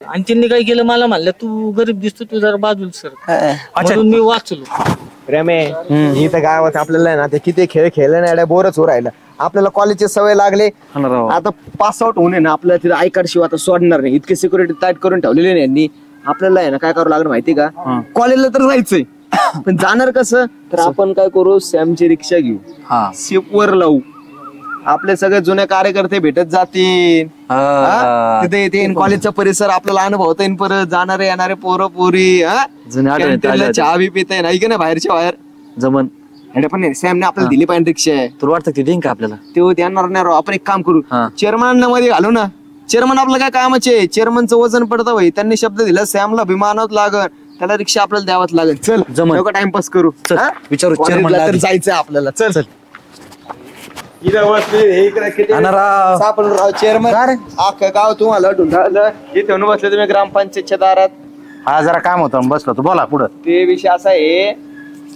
आणि त्यांनी काय केलं मला म्हणलं तू गरीब दिसतो तू जरा बाजूला सर म्हणून मी वाचलो. रमे इथं गावात आपल्याला ना ते किती खेळ खेळले ना बोरच हो राहिलं. आपल्याला कॉलेजची सवय लागली आता पास आउट होणे ना आपल्याला तिथे आय कार्ड शिवाय आता सोडणार नाही. इतकी सिक्युरिटी टाईट करून ठेवलेली नाही यांनी. आपल्याला आहे ना काय करावं लागणार माहिती का कॉलेजला तर जायचंय पण जाणार कसं तर आपण काय करू सॅमची रिक्षा घेऊ शिप वर लावू आपले सगळे जुने कार्यकर्ते भेटत जातील तिथे येते कॉलेजचा परिसर आपल्याला अनुभवता येईल परत जाणारे येणारे पोरं पोरी चहा बी पिता येईल की ना बाहेरच्या बाहेर जमन पण सॅमने आपल्याला दिली पाहिजे रिक्षा आहे. तुला वाटतं ते देईन का आपल्याला ते देणार नाही. आपण एक काम करू चेअरमॅन मध्ये घालू ना. चेअरमन आपलं काय कामाचे चेअरमनचं वजन पडतं भाई. त्यांनी शब्द दिला सॅमला विमानात लागल त्याला रिक्षा आपल्याला द्यावाच लागेल. चल जमन टाइमपास करू विचारू चेअरमन जायचंय आपल्याला. चल चल चेअरमन अख्खं गाव तुम्हाला इथे बसले तुम्ही ग्रामपंचायतच्या दारात. हा जरा काम होतं बसलो तू बोला पुढं. ते विषय असा आहे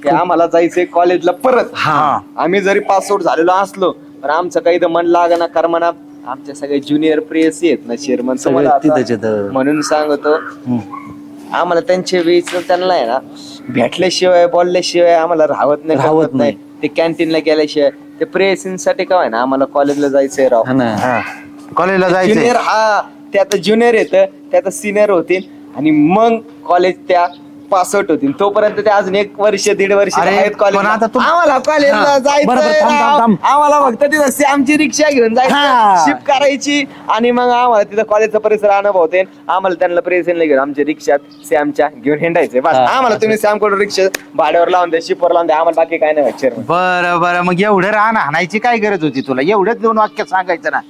की आम्हाला जायचंय कॉलेजला परत. आम्ही जरी पास आउट झालेलो असलो पण आमचं काही तर मन लागना कर्मना. आमच्या सगळे ज्युनियर प्रेयसी आहेत ना चेअरमन म्हणून सांगतो आम्हाला त्यांच्या वेळीच त्यांना आहे ना भेटल्याशिवाय बोलल्याशिवाय आम्हाला राहत नाही. ते कॅन्टीनला गेल्याशिवाय ते प्रेयसींसाठी काय ना आम्हाला कॉलेजला जायचंय राव. कॉलेजला जायचं ज्युनियर ते आता ज्युनियर येत ते आता सिनियर होतील आणि मग कॉलेज त्या पास आउट होतील. तोपर्यंत ते अजून 1 वर्ष 1.5 वर्ष आम्हाला कॉलेजला जायचं आम्हाला फक्त तिथं सॅमची रिक्षा घेऊन जायचं शिफ्ट करायची आणि मग आम्हाला तिथं कॉलेजचा परिसर अनुभवते. आम्हाला त्यांना प्रेझेंटला घेऊन आमच्या रिक्षात सॅमच्या घेऊन हिंडायचे बस. आम्हाला तुम्ही सॅमकडून रिक्षा भाड्यावर लावून द्या शिपवर लावून द्या आम्हाला बाकी काय नाही व्हायचं. बरं बरं मग एवढं हाणायची काय गरज होती तुला एवढंच 2 वाक्यात सांगायचं ना.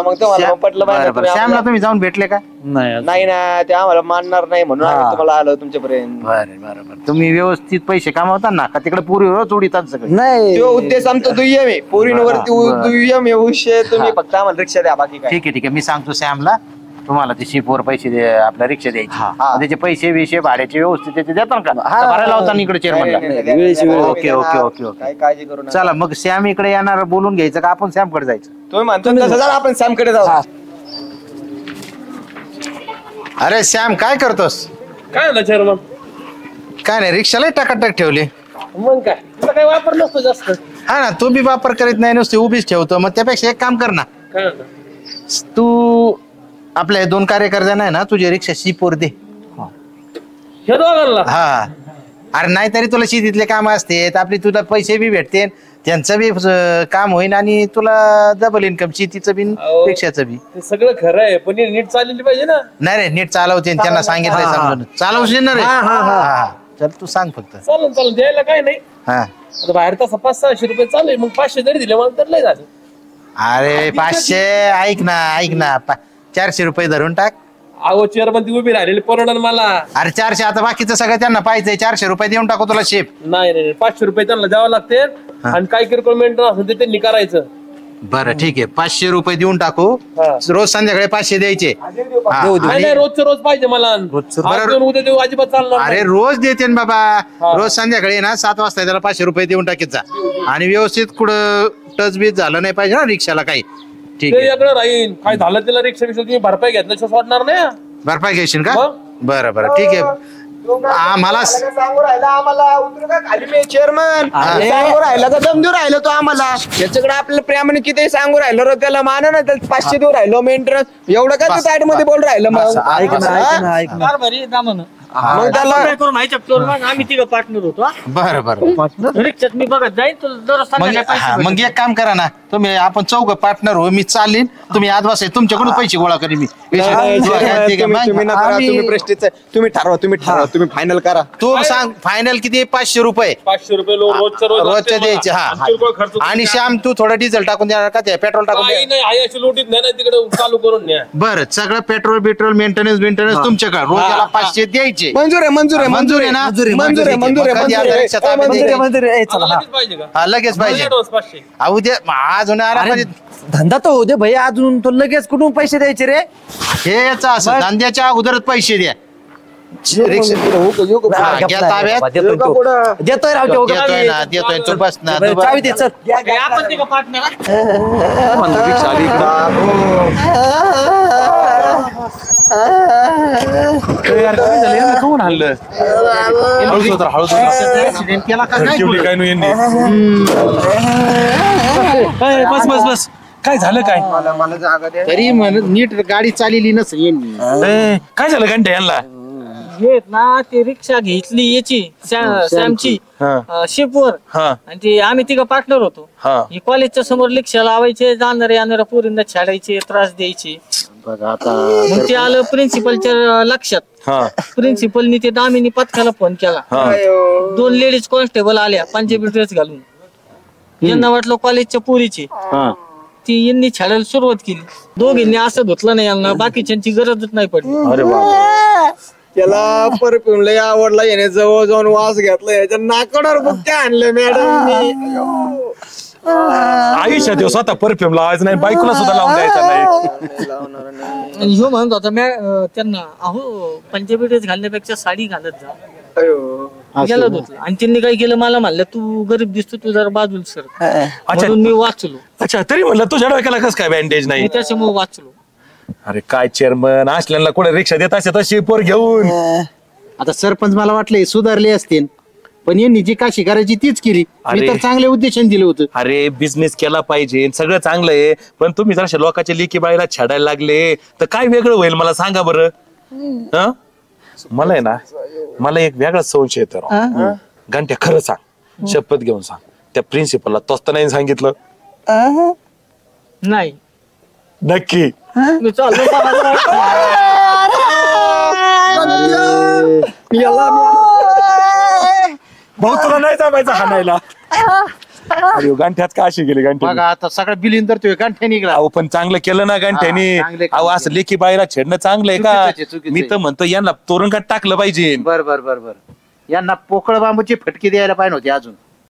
मग तुम्हाला पटलं पाहिजे. सॅमला तुम्ही जाऊन भेटले का नाही ना ते आम्हाला मानणार नाही म्हणून आम्ही तुम्हाला आलो तुमच्यापर्यंत. बरं बरं तुम्ही व्यवस्थित पैसे कमावता ना का तिकडे पुरीवर उडीतात सगळं. नाही तो उद्देश आमचा दुय्यम आहे पोरींवरती दुय्यम आहे विषय. तुम्ही फक्त आम्हाला रिक्षा द्या बाकी काय. ठीक आहे मी सांगतो सॅमला तुम्हाला ते शिपवर पैसे आपल्या रिक्षा द्यायचे त्याचे पैसे विषय भाड्याचे व्यवस्थित त्याचे देतात का भरायला होता इकडे चेअरमनला. ओके ओके ओके ओके काय काळजी करू नका. चला मग सॅम इकडे येणार बोलून घ्यायचं का आपण सॅमकडे जायचं. तुम्ही म्हणतो तसं आपण सॅमकडे जाऊ. अरे सॅम काय करतोस. काय झालं चेअरमन. काय नाही रिक्षाला टाकाटाक ठेवले. मग काय तुला काय वापर नसतो जास्त. हा ना तू बी वापर करीत नाही नुसते उभीच ठेवतो. मग त्यापेक्षा एक काम कर ना काय तू आपल्या 2 कार्यकर्त्यांना आहे ना तुझी रिक्षा शिपवर दे. हे दोघांना हा अरे नाही तरी तुला शेतीतले काम असते आपली तुला पैसे बी भेटते त्यांचं बी काम होईल आणि तुला डबल इन्कम शेतीचं बी रिक्षाचं बी. ते सगळं खरं आहे पण नीट चाललेली पाहिजे ना. नाही रे नीट चालवते त्यांना सांगितलंय समजून चालवशील ना रे. चल तू सांग फक्त. चालेल द्यायला काय नाही. आता बाहेर तसा 500-600 रुपये चालू आहे मग 500 जरी दिले मला तर लय झालं. अरे 500 ऐक ना 400 रुपये धरून टाक. अहो चेअरमन ती उभी राहिलेली परवडन मला. अरे 400 आता बाकीचं सगळं त्यांना पाहिजे 400 रुपये देऊन टाकू तुला शेप. नाही 500 रुपये त्यांना द्यावं लागते आणि काय किरकोळ मेंटेनन्स असेल ते त्यांनी करायचं. बरं ठीक आहे 500 रुपये देऊन टाकू. रोज संध्याकाळी 500 द्यायचे. नाही रोजचं रोज पाहिजे मला. उद्या देऊ अजिबात चालणार. अरे रोज देते ना बाबा. रोज संध्याकाळी ना 7 वाजता त्याला 500 रुपये देऊन टाकीचा आणि व्यवस्थित कुठं टच बीच झालं नाही पाहिजे ना रिक्षाला काही. ठीक आहे राहील काय झालं त्याला रिक्षा तुम्ही भरपाई घेतल्याशिवाय सोडणार नाही. भरपाई घेशील का. बरं ठीक आहे आम्हाला सांगू राहिला आम्हाला उतरू का खाली मी चेअरमन सांगू राहिला का दम देऊ राहिलो तो आम्हाला. त्याच्याकडे आपल्याला प्रेमाने किती सांगू राहिलो रो त्याला माना ना त्याला 500 देऊ राहिलो मेंटेनन्स एवढं काय तू साईड मध्ये बोल राहिलं. मग मग त्याला करून आम्ही 3 पार्टनर होतो. बरं रिक्षात मी बघत जाईल. मग एक काम करा ना तुम्ही आपण 4 पार्टनर हो मी चालेल तुम्ही आज वाजता तुमच्याकडून पैसे गोळा करी मी. तुम्ही ठरवा तुम्ही फायनल करा. तू सांग फायनल किती 500 रुपये. 500 रुपये रोजच्या द्यायचे. हा आणि श्याम तू थोडं डिझेल टाकून देणार का ते पेट्रोल टाकून लोटीत नाही तिकडे चालू करून न्या. बरं सगळं पेट्रोल मेंटेनन्स तुमच्याकडे रोजाला 500 द्यायचे. मंजूर आहे ना लगेच पाहिजे. उद्या आज होणार धंदा तो होऊ दे भैया अजून तो लगेच कुठून पैसे द्यायचे रे. हे याचा असं धंद्याच्या अगोदरच पैसे द्या. देतोय तू बस ना चावी दे चल. आपण 3 पार्टनर यार काय झालं यांना कोण आणलं हळूच होता ऍक्सिडेंट केला का काय? ठेवली काय नाही यांनी बस बस बस काय झालं काय मला जागा द्या. तरी नीट गाडी चालली नसेल यांनी. काय झालं घंटा यांना घेत ना ते रिक्षा घेतली याची सॅमची शिपवर हा आणि ते आम्ही तिघं पार्टनर होतो. हा ही कॉलेजच्या समोर रिक्षा लावायचे जाणारे येणाऱ्या पोरींना छाडायचे त्रास द्यायचे. बघा आता मग ते आलं प्रिन्सिपलच्या लक्षात. हा प्रिन्सिपलनी ते दामिनी पथकाला फोन केला. हा 2 लेडीज कॉन्स्टेबल आल्या पंजाबी ड्रेस घालून. यांना वाटलं कॉलेजच्या पोरीची ती यांनी छाडायला सुरुवात केली. दोघींनी असं धुतलं नाही यांना बाकीच्यांची गरजच नाही पडली. अरे बाबा त्याला परफ्यूम लय आवडला याने जवळ जाऊन वास घेतला याच्या नाकावर बुक्या आणलं मॅडम. आयुष्यात ह्यो स्वतः परफ्यूम लावायचं नाही बायकोला सुद्धा लावून द्यायचा नाही आणि ह्यो म्हणत होता त्यांना अहो पंजाबी ड्रेस घालण्यापेक्षा साडी घालत जा. गेलं धुतलं आणि त्यांनी काय केलं मला म्हणलं तू गरीब दिसतो तू जरा बाजूला सर. म्हणून मी वाचलो. अच्छा तरी म्हणलं तुझ्या डोक्याला कसं काय बँडेज नाही मी त्याच्यामुळे वाचलो. अरे काय चेअरमन असल्याला कोणी रिक्षा देत असते तशी पोर घेऊन आता सरपंच मला वाटलं सुधारले असतील पण यांनी जी काशी करायची तीच केली. मी तर चांगले उद्देशन दिलं होतं. अरे बिझनेस केला पाहिजे सगळं चांगलं आहे पण तुम्ही जरा लोकांच्या लेकी बाईला छाडायला लागले तर काय वेगळं होईल मला सांगा बरं. हं? मला आहे ना मला एक वेगळाच संशय येतो राव. घंट्या खरं सांग शपथ घेऊन सांग त्या प्रिन्सिपलला तोच नाही सांगितलं नाही नक्की मी चाललो भाऊ तुला नाही जमायचं हाणायला. अरे गांठ्यात का अशी गेली गांठी बघा आता सगळं बिलिंग तर तो गांठ्या निघला. अहो पण चांगलं केलं ना गांठ्यानी. चांगलं केलं. अहो असं लेखी बाईला छेडणं चांगलं आहे चुकीचं आहे, का चुकीचं आहे. मी तर म्हणतो यांना तोरणकात टाकलं पाहिजे. बर यांना पोकळ बांबूची फटकी द्यायला पाहिजे होती अजून.